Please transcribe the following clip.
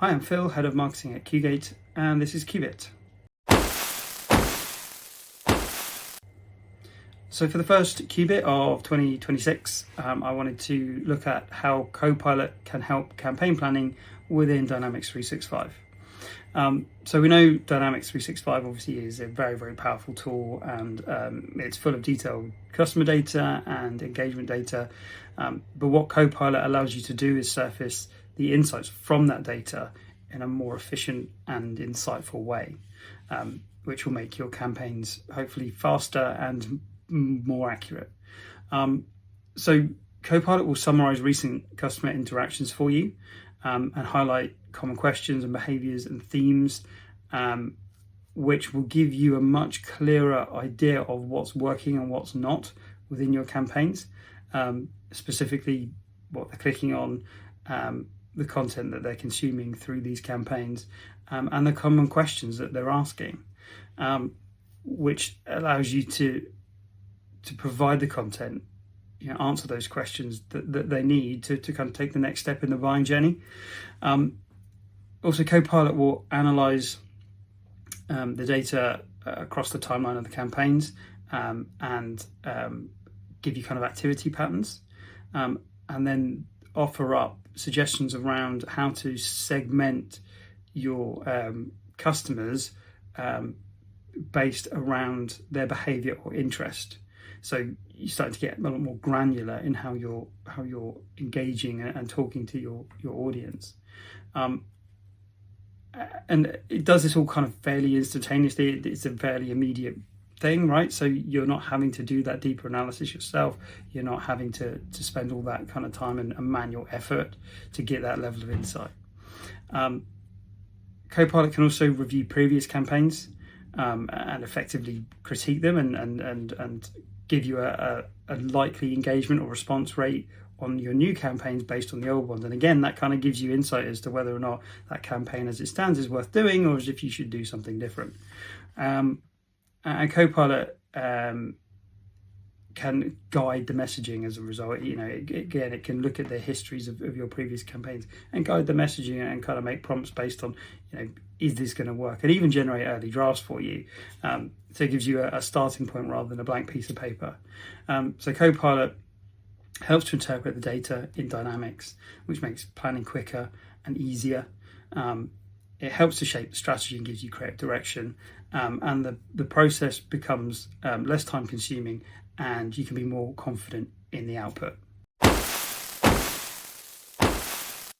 Hi, I'm Phil, Head of Marketing at QGate, and this is QBit. So for the first QBit of 2026, I wanted to look at how Copilot can help campaign planning within Dynamics 365. So we know Dynamics 365 obviously is a very, very powerful tool, and it's full of detailed customer data and engagement data. But what Copilot allows you to do is surface the insights from that data in a more efficient and insightful way, which will make your campaigns hopefully faster and more accurate. So Copilot will summarize recent customer interactions for you and highlight common questions and behaviors and themes, which will give you a much clearer idea of what's working and what's not within your campaigns, specifically what they're clicking on, the content that they're consuming through these campaigns, and the common questions that they're asking, which allows you to provide the content, answer those questions that they need to kind of take the next step in the buying journey. Also, Copilot will analyze the data across the timeline of the campaigns and give you kind of activity patterns, and then offer up suggestions around how to segment your customers based around their behavior or interest. So you're starting to get a lot more granular in how you're engaging and talking to your audience. And it does this all kind of fairly instantaneously. It's a fairly immediate thing, right? So you're not having to do that deeper analysis yourself. You're not having to spend all that kind of time and manual effort to get that level of insight. Copilot can also review previous campaigns and effectively critique them and give you a likely engagement or response rate on your new campaigns based on the old ones. And again, that kind of gives you insight as to whether or not that campaign as it stands is worth doing, or as if you should do something different. And Copilot can guide the messaging as a result. Again, it can look at the histories of your previous campaigns and guide the messaging and kind of make prompts based on, is this going to work? And even generate early drafts for you. So it gives you a starting point rather than a blank piece of paper. So Copilot helps to interpret the data in Dynamics, which makes planning quicker and easier. It helps to shape the strategy and gives you creative direction. And the process becomes less time consuming, and you can be more confident in the output.